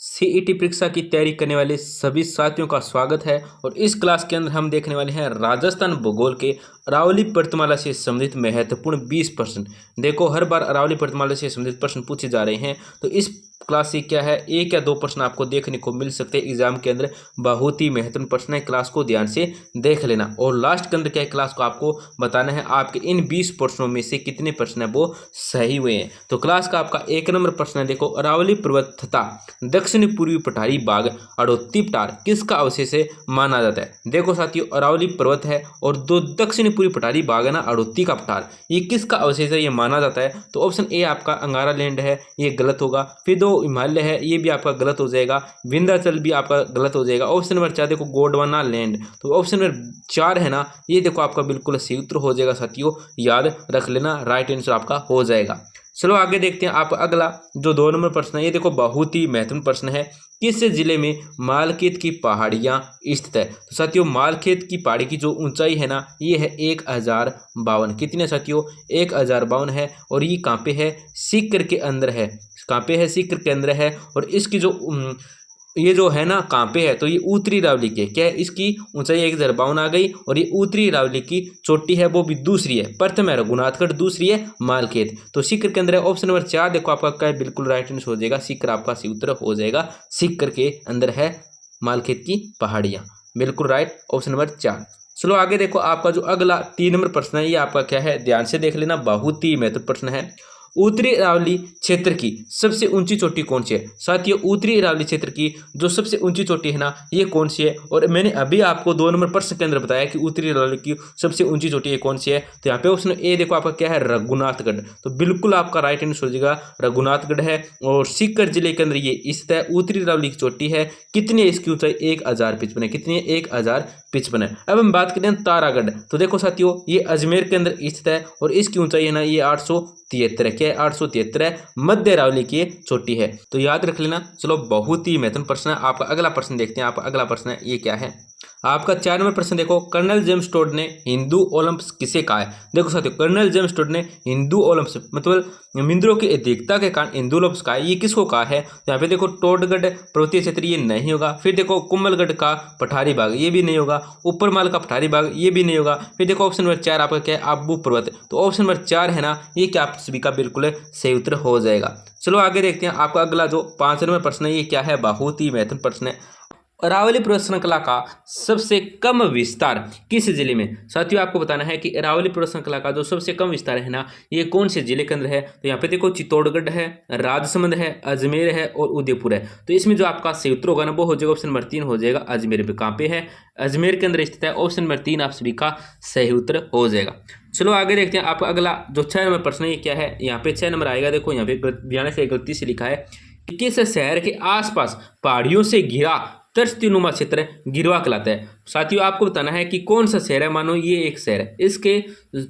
CET परीक्षा की तैयारी करने वाले सभी साथियों का स्वागत है। और इस क्लास के अंदर हम देखने वाले हैं राजस्थान भूगोल के अरावली पर्वतमाला से संबंधित महत्वपूर्ण 20 प्रश्न। देखो, हर बार अरावली पर्वतमाला से संबंधित प्रश्न पूछे जा रहे हैं, तो इस क्लास से क्या है, एक या दो प्रश्न आपको देखने को मिल सकते हैं एग्जाम के अंदर। बहुत ही महत्वपूर्ण प्रश्न है, क्लास को ध्यान से देख लेना। और लास्ट के अंदर क्या है, क्लास को आपको बताना है आपके इन 20 प्रश्नों में से कितने प्रश्न है वो सही हुए हैं। तो क्लास का आपका एक नंबर प्रश्न है, देखो, अरावली पर्वत तथा दक्षिण पूर्वी पठारी बाग अड़ोती पठार किसका अवशेष है माना जाता है। देखो साथियों, अरावली पर्वत है और दो दक्षिण पूर्वी पठारी बाग है ना, अड़ोती का पठार, ये किसका अवशेष है ये माना जाता है। तो ऑप्शन ए आपका अंगारा लैंड है, ये गलत होगा। फिर दो हिमालय है, ये भी आपका गलत हो जाएगा। विंध्याचल भी आपका गलत हो जाएगा। ऑप्शन नंबर 4 देखो गोंडवाना लैंड, तो ऑप्शन नंबर 4 है ना, ये देखो आपका बिल्कुल सही उत्तर हो जाएगा साथियों, याद रख लेना, राइट आंसर आपका हो जाएगा। चलो आगे देखते हैं। आप अगला जो 2 नंबर प्रश्न है, ये देखो बहुत ही महत्वपूर्ण प्रश्न है, किस जिले में मालखेत की पहाड़ियां स्थित है। तो साथियों, मालखेत की पहाड़ी की जो ऊंचाई है ना, ये है 1052। कितने साथियों, 1052 है। और ये कहाँ पे है, सीकर के अंदर है। कहाँ पे है, सीकर के अंदर है। और इसकी जो ये जो है ना कहाँ पे है, तो ये उत्तरी अरावली के क्या है, इसकी ऊंचाई 1052 आ गई। और ये उत्तरी अरावली की चोटी है, वो भी दूसरी है। प्रथम है रघुनाथगढ़, दूसरी है मालखेत। तो सीकर के अंदर है। ऑप्शन नंबर 4 देखो आपका क्या है, बिल्कुल राइट आंसर हो जाएगा। सीकर आपका सही उत्तर हो जाएगा। सीकर के अंदर है मालखेत की पहाड़ियां, बिल्कुल राइट, ऑप्शन नंबर 4। चलो आगे देखो, आपका जो अगला 3 नंबर प्रश्न है, ये आपका क्या है, ध्यान से देख लेना, बहुत ही महत्वपूर्ण प्रश्न है। उत्तरी अरावली क्षेत्र की सबसे ऊंची चोटी कौन सी है। साथियों, उत्तरी अरावली क्षेत्र की जो सबसे ऊंची चोटी है ना, ये कौन सी है। और मैंने अभी आपको 2 नंबर प्रश्न के अंदर बताया कि उत्तरी अरावली की सबसे ऊंची चोटी ये कौन सी है। तो यहाँ पे ऑप्शन ए देखो आपका क्या है, रघुनाथगढ़। तो बिल्कुल आपका राइट आंसर हो जाएगा, रघुनाथगढ़ है। और सीकर जिले के अंदर ये स्थित है, उत्तरी अरावली की चोटी है। कितनी है इसकी ऊंचाई, 1055 है। कितनी है, 1055 है। अब हम बात करें तारागढ़, तो देखो साथियों, ये अजमेर के अंदर स्थित है। और इसकी ऊंचाई है ना, ये 873 है। क्या है, 873 है। मध्य अरावली की चोटी है, तो याद रख लेना। चलो, बहुत ही महत्वपूर्ण प्रश्न है। आपका अगला प्रश्न देखते हैं। आपका अगला प्रश्न है, ये क्या है, आपका 4 नंबर प्रश्न देखो, कर्नल जेम्स टोड ने हिंदू ओलंपिक्स किसे कहा है। देखो साथियों, कर्नल जेम्स टोड ने हिंदू ओलंपिक्स मतलब मिंद्रों की अधिकता के कारण हिंदू ओलंपिक्स कहा है, ये किसको कहा है। तो यहाँ पे देखो टोडगढ़ पर्वतीय क्षेत्र, ये नहीं होगा। फिर देखो कुंभलगढ़ का पठारी बाग, ये भी नहीं होगा। ऊपरमाल का पठारी बाग, ये भी नहीं होगा। फिर देखो ऑप्शन नंबर 4 आपका क्या है, आबू पर्वत। तो ऑप्शन नंबर 4 है ना, ये क्या आप सभी का बिल्कुल सही उत्तर हो जाएगा। चलो आगे देखते हैं। आपका अगला जो 5 नंबर प्रश्न है, ये क्या है, बहुत ही महत्वपूर्ण प्रश्न है। अरावली पर्वत श्रृंखला का सबसे कम विस्तार किस जिले में। साथियों, आपको बताना है कि अरावली पर्वत श्रृंखला का जो सबसे कम विस्तार है ना, ये कौन से जिले के अंदर है। तो यहाँ पे देखो चित्तौड़गढ़ है, राजसमंद है, अजमेर है और उदयपुर है। तो इसमें जो आपका सही उत्तर होगा ना, वो हो जाएगा ऑप्शन नंबर 3 हो जाएगा, अजमेर पे। कहाँ पे है, अजमेर के अंदर स्थित है। ऑप्शन नंबर 3 आप सभी का सही उत्तर हो जाएगा। चलो आगे देखते हैं। आपका अगला जो 6 नंबर प्रश्न है, ये क्या है, यहाँ पे 6 नंबर आएगा। देखो यहाँ पे ध्यान से गलती से लिखा है कि किस शहर के आसपास पहाड़ियों से घिरा तर्जनुमा क्षेत्र गिरवा कहलाता है। साथियों, आपको बताना है कि कौन सा शहर है। मानो ये एक शहर है, इसके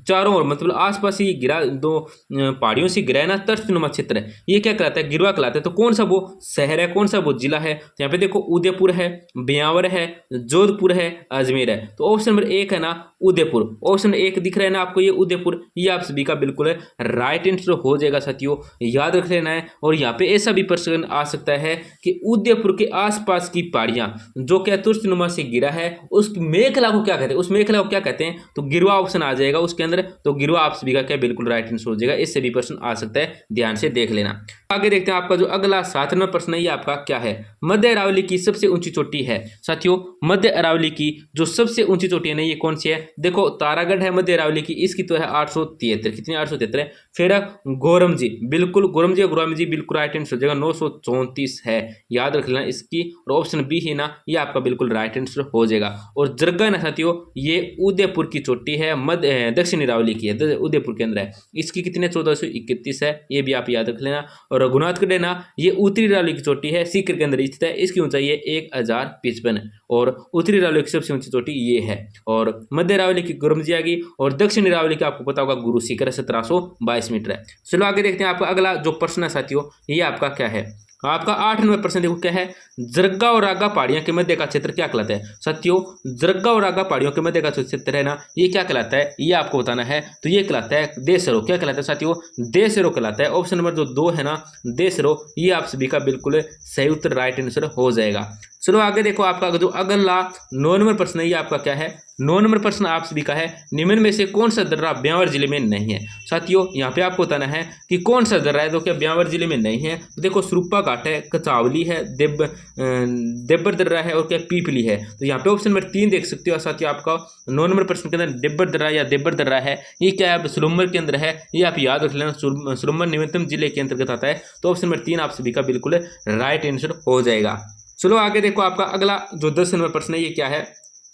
चारों ओर मतलब आसपास ही गिरा दो पहाड़ियों से गिरा है ना, तर्जनुमा क्षेत्र है, ये क्या कहलाता है, गिरवा कहलाता है। तो कौन सा वो शहर है, कौन सा वो जिला है। तो यहाँ पे देखो उदयपुर है, ब्यावर है, जोधपुर है, अजमेर है। तो ऑप्शन नंबर 1 है ना, उदयपुर। ऑप्शन नंबर 1 दिख रहा है ना आपको, ये उदयपुर, ये आप सभी का बिल्कुल राइट आंसर हो जाएगा साथियों, याद रख लेना है। और यहाँ पे ऐसा भी प्रश्न आ सकता है कि उदयपुर के आसपास की पहाड़ियां जो क्या तर्जनुमा से गिरा है, उस मेखला को क्या कहते हैं, उस मेखला को क्या कहते हैं। तो गिरवा ऑप्शन आ जाएगा उसके अंदर। तो गिरवा आप सभी का क्या बिल्कुल राइट आंसर हो जाएगा। इससे भी प्रश्न आ सकता है, ध्यान से देख लेना। आगे देखते हैं। आपका जो अगला 7 नंबर प्रश्न है, ये आपका क्या है, मध्य अरावली की सबसे ऊंची चोटी है। साथियों, मध्य अरावली की जो सबसे ऊंची चोटी है ना, ये कौन सी है। देखो तारागढ़ है मध्य अरावली की, इसकी तो है 873। कितनी, 873 है। फिर गोरमजी, बिल्कुल गोरमजी बिल्कुल राइट आंसर हो जाएगा, 934 है, याद रख लेना इसकी। और ऑप्शन बी है ना, ये आपका बिल्कुल राइट आंसर हो जाएगा। और जरगा ना साथियों, ये उदयपुर की चोटी है, मध्य दक्षिण अरावली की है, उदयपुर के अंदर है। इसकी कितने 1431 है, ये भी आप याद रख लेना। और रघुनाथगढ़ ना, ये उत्तरी अरावली की चोटी है, सीकर के अंदर स्थित है, इसकी ऊंचाई है 1055। और उत्तरी अरावली की सबसे ऊंची चोटी ये है। और मध्य अरावली की गोरमजी आ गई। और दक्षिण अरावली की आपको पता होगा गुरु शिखर 1722 मीटर है। चलो आगे देखते हैं। आपका अगला जो प्रश्न है साथियों, ये आपका क्या है, आपका 8 नंबर प्रश्न देखो क्या है, जरगा और रागा पहाड़ियों के मध्य का क्षेत्र क्या कहलाता है। साथियों जरगा और रागा पहाड़ियों के मध्य का जो क्षेत्र है ना, ये क्या कहलाता है, ये आपको बताना है। तो ये कहलाता है देशरो। क्या कहलाता है साथियों, देशरो कहलाता है। ऑप्शन नंबर जो 2 है ना, देशरो, ये आप सभी का बिल्कुल सही उत्तर राइट आंसर हो जाएगा। चलो आगे देखो, आपका जो अगला 9 नंबर प्रश्न है, ये आपका क्या है, 9 नंबर प्रश्न आप सभी का है, निम्न में से कौन सा दर्रा ब्यावर जिले में नहीं है। साथियों यहाँ पे आपको बताना है कि कौन सा दर्रा है तो क्या ब्यावर जिले में नहीं है। तो देखो सुरुपा घाट है, कचावली है, देब्बर दर्रा है और क्या पीपली है। तो यहाँ पे ऑप्शन नंबर 3 देख सकते हो। साथियों आपका 9 नंबर प्रश्न के अंदर देब्बर दर्रा या देब्बर दर्रा है, ये क्या है, सुलुम्बर के अंदर है। ये आप याद रख लेना, सुलुम्बर निवंतम जिले के अंतर्गत आता है। तो ऑप्शन नंबर 3 आप सभी का बिल्कुल राइट आंसर हो जाएगा। चलो आगे देखो, आपका अगला जो 10 नंबर प्रश्न है, ये क्या है,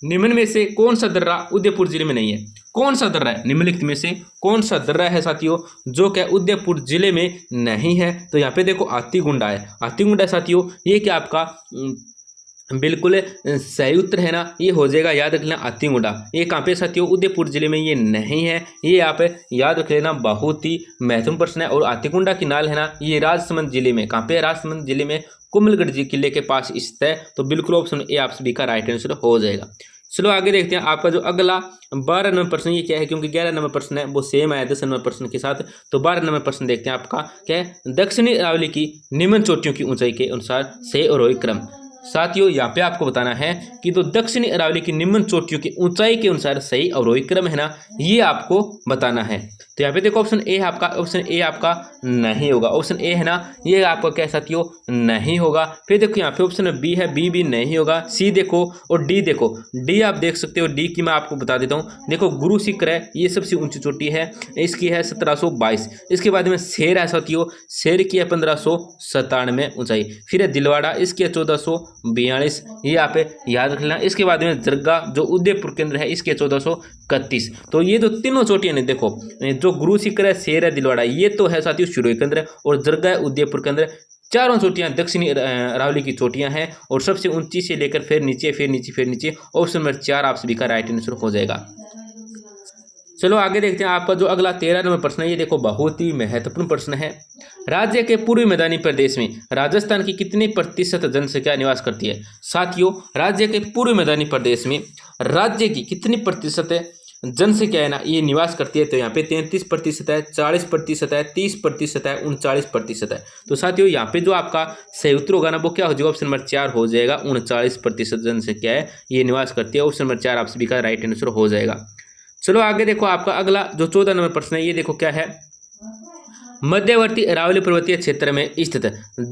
निम्न में से कौन सा दर्रा उदयपुर जिले में नहीं है। कौन सा दर्रा है, निम्नलिखित में से कौन सा दर्रा है साथियों जो क्या उदयपुर जिले में नहीं है। तो यहाँ पे देखो हाथीगुंडा है। हाथीगुंडा साथियों ये क्या आपका बिल्कुल सही उत्तर है ना, ये हो जाएगा, याद रख लेना हाथीगुंडा। ये कहाँ पे साथियों, उदयपुर जिले में ये नहीं है। ये आप याद रख लेना, बहुत ही महत्वपूर्ण प्रश्न है। और हाथीगुंडा की नाल है ना, ये राजसमंद जिले में, कहाँ पे, राजसमंद जिले में कुमलगढ़ जी किले के पास स्थित है। तो बिल्कुल ऑप्शन ए आप सभी का राइट आंसर हो जाएगा। चलो आगे देखते हैं, आपका जो अगला 12 नंबर प्रश्न ये क्या है, क्योंकि 11 नंबर प्रश्न है वो सेम है 10 नंबर प्रश्न के साथ। तो 12 नंबर प्रश्न देखते हैं, आपका क्या है, दक्षिणी अरावली की निम्न चोटियों की ऊंचाई के अनुसार सही अवरोही क्रम। साथियों यहाँ पे आपको बताना है कि तो दक्षिणी अरावली की निम्न चोटियों की ऊंचाई के अनुसार सही अवरोही क्रम है ना, ये आपको बताना है। तो यहाँ पे देखो ऑप्शन ए है आपका, ऑप्शन ए आपका नहीं होगा। ऑप्शन ए है ना, ये आपका क्या साथियों नहीं होगा। फिर देखो यहाँ पे ऑप्शन बी है, बी भी नहीं होगा। सी देखो और डी देखो, डी आप देख सकते हो। डी की मैं आपको बता देता हूँ, देखो गुरु शिखर है, ये सबसे ऊंची चोटी है, इसकी है 1722। इसके बाद में शेर है साथियों, शेर की है 1597 ऊंचाई। फिर है दिलवाड़ा, इसकी है 1442, ये आप याद रख लेना। इसके बाद में जरगा जो उदयपुर केंद्र है, इसके 1431। तो ये जो तीनों चोटियां ने देखो, जो गुरु शिखर है, शेर है, दिलवाड़ा, ये तो है साथियों शिरोही केंद्र, और जरगा है उदयपुर केंद्र। चारों चोटियां दक्षिणी अरावली की चोटियां हैं, और सबसे ऊंची से लेकर फिर नीचे, फिर नीचे, फिर नीचे। ऑप्शन नंबर 4 आप सभी का राइट आंसर हो जाएगा। चलो आगे देखते हैं, आपका जो अगला 13 नंबर प्रश्न है, ये देखो बहुत ही महत्वपूर्ण प्रश्न है। राज्य के पूर्वी मैदानी प्रदेश में राजस्थान की कितनी प्रतिशत जनसंख्या निवास करती है। साथियों राज्य के पूर्वी मैदानी प्रदेश में राज्य की कितनी प्रतिशत जनसंख्या है ना, ये निवास करती है। तो यहाँ पे 33% है, 40% है, 30% है, 39% है। तो साथियों यहाँ पे जो आपका सही उत्तर होगा ना, वो क्या हो जाएगा, ऑप्शन नंबर 4 हो जाएगा। 39% जनसंख्या है ये निवास करती है। ऑप्शन नंबर 4 आप सभी का राइट आंसर हो जाएगा। चलो आगे देखो, आपका अगला जो 14 नंबर प्रश्न है, ये देखो क्या है, मध्यवर्ती अरावली पर्वतीय क्षेत्र में स्थित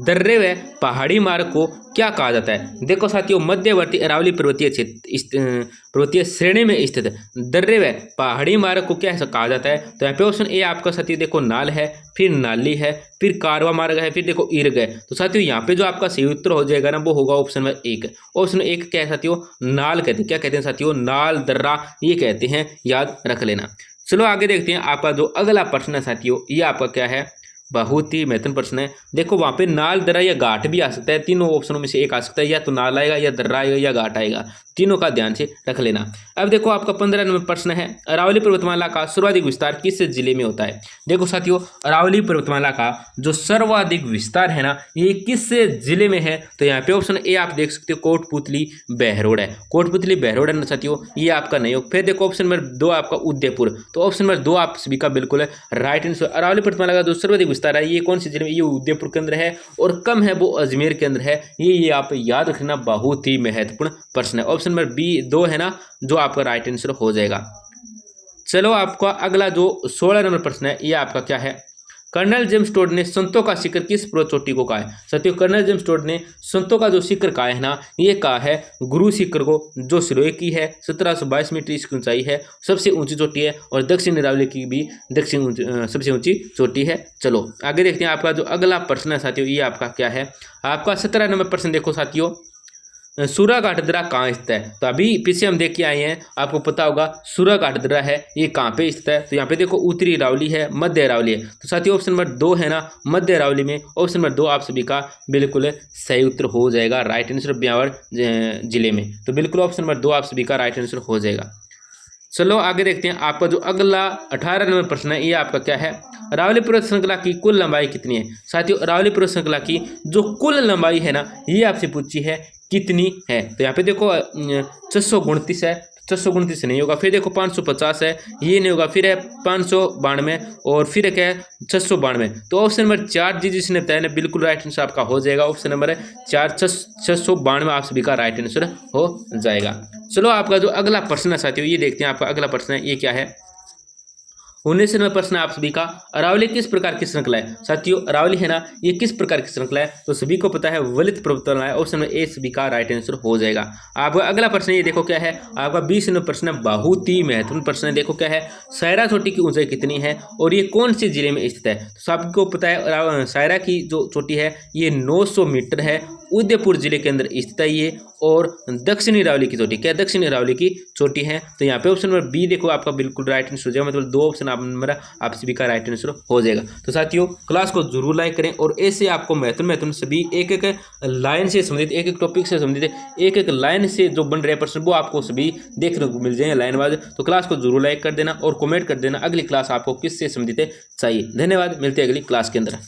दर्रे व पहाड़ी मार्ग को क्या कहा जाता है। देखो साथियों मध्यवर्ती अरावली पर्वतीय क्षेत्र पर्वतीय श्रेणी में स्थित दर्रे व पहाड़ी मार्ग को क्या कहा जाता है। तो यहाँ पे ऑप्शन ए आपका साथियों देखो नाल है, फिर नाली है, फिर कारवा मार्ग है, फिर देखो ईर्ग है। तो साथियों यहाँ पे जो आपका सही उत्तर हो जाएगा ना, वो होगा ऑप्शन नंबर 1। ऑप्शन 1 क्या है साथियों, नाल कहते हैं। क्या कहते हैं साथियों, नाल दर्रा ये कहते हैं, याद रख लेना। चलो आगे देखते हैं, आपका जो अगला प्रश्न है साथियों, ये आपका क्या है, बहुत ही महत्वपूर्ण प्रश्न है। देखो वहाँ पे नाल, दर्रा या घाट भी आ सकता है, तीनों ऑप्शनों में से एक आ सकता है, या तो नाल आएगा, या दर्रा आएगा, या घाट आएगा। तीनों का ध्यान से रख लेना। अब देखो आपका 15 नंबर प्रश्न है, अरावली पर्वतमाला का सर्वाधिक विस्तार किस जिले में होता है। देखो साथियों अरावली पर्वतमाला का जो सर्वाधिक विस्तार है ना, ये किस जिले में है। तो यहाँ पे ऑप्शन ए आप देख सकते हो, कोटपुतली बहरोड है। कोटपुतली बहरोड है ना साथियों, ये आपका नहीं हो। फिर देखो ऑप्शन नंबर 2 आपका उदयपुर। तो ऑप्शन नंबर 2 आप सभी का बिल्कुल है राइट आंसर। अरावली पर्वतमाला का जो सर्वाधिक विस्तार है, ये कौन से जिले में, ये उदयपुर के अंदर है, और कम है वो अजमेर के अंदर है। ये आप याद रखना, बहुत ही महत्वपूर्ण प्रश्न है। ऑप्शन नंबर बी 2 है ना, जो आपका राइट आंसर हो जाएगा। चलो आपका अगला जो 16 नंबर प्रश्न है, ये आपका क्या है, कर्नल जेम्स टोड ने संतों का शिखर किस पर्वत चोटी को कहा है। साथियों कर्नल जेम्स टोड ने संतों का जो शिखर कहा है ना, ये कहा है गुरु शिखर को, जो सिरोही की है, 1722 मीटर इसकी ऊंचाई है, सबसे ऊंची चोटी है, और दक्षिण अरावली की भी सबसे ऊंची चोटी है। चलो आगे देखते हैं, आपका जो अगला प्रश्न है साथियों, ये आपका क्या है, आपका 17 नंबर प्रश्न देखो साथियों, सूराघाट दर्रा कहाँ स्थित है। तो अभी पीछे हम देख के आए हैं, आपको पता होगा सूराघाट दर्रा है, ये कहाँ पे स्थित है। तो यहाँ पे देखो उत्तरी अरावली है, मध्य अरावली है। तो साथियों ऑप्शन नंबर 2 है ना, मध्य अरावली में। ऑप्शन नंबर 2 आप सभी का बिल्कुल सही उत्तर हो जाएगा, राइट आंसर ब्यावर जिले में। तो बिल्कुल ऑप्शन नंबर 2 आप सभी का राइट आंसर हो जाएगा। चलो आगे देखते हैं। आपका जो अगला 18 नंबर प्रश्न है ये आपका क्या है, अरावली पर्वत श्रृंखला की कुल लंबाई कितनी है। साथियों अरावली पर्वत श्रृंखला की जो कुल लंबाई है ना ये आपसे पूछी है कितनी है। तो यहाँ पे देखो 629 है, 629 नहीं होगा, फिर देखो 550 है, ये नहीं होगा, फिर है 592 और फिर है क्या है 692। तो ऑप्शन नंबर 4 जी जिसने बताया ना बिल्कुल राइट आंसर आपका हो जाएगा। ऑप्शन नंबर है 4 692 आप सभी का राइट आंसर हो जाएगा। चलो आपका जो अगला प्रश्न है साथियों ये देखते हैं। आपका अगला प्रश्न है ये क्या है, 19 नंबर प्रश्न आप सभी का, अरावली किस प्रकार की श्रृंखला है। साथियों अरावली है ना ये किस प्रकार की श्रृंखला है, तो सभी को पता है वलित पर्वतमाला है। ऑप्शन में ए सभी का राइट आंसर हो जाएगा। आपका अगला प्रश्न ये देखो क्या है, आपका 20 नंबर प्रश्न बहुत ही महत्वपूर्ण प्रश्न है। देखो क्या है, सायरा चोटी की ऊंचाई कितनी है और ये कौन से जिले में स्थित है। तो सबको पता है सायरा की जो चोटी है ये 900 मीटर है, उदयपुर जिले के अंदर स्थित है ये। और दक्षिणी अरावली की चोटी क्या, दक्षिणी अरावली की चोटी है। तो यहाँ पे ऑप्शन नंबर बी देखो आपका बिल्कुल राइट आंसर हो जाएगा, मतलब 2 ऑप्शन आप सभी का राइट आंसर हो जाएगा। तो साथियों क्लास को जरूर लाइक करें और ऐसे आपको महत्वपूर्ण सभी एक एक लाइन से संबंधित, एक एक टॉपिक से संबंधित, एक एक लाइन से जो बन रहे प्रश्न वो आपको सभी देखने को मिल जाएंगे लाइन वाइज। तो क्लास को जरूर लाइक कर देना और कमेंट कर देना अगली क्लास आपको किससे संबंधित चाहिए। धन्यवाद, मिलते हैं अगली क्लास के अंदर।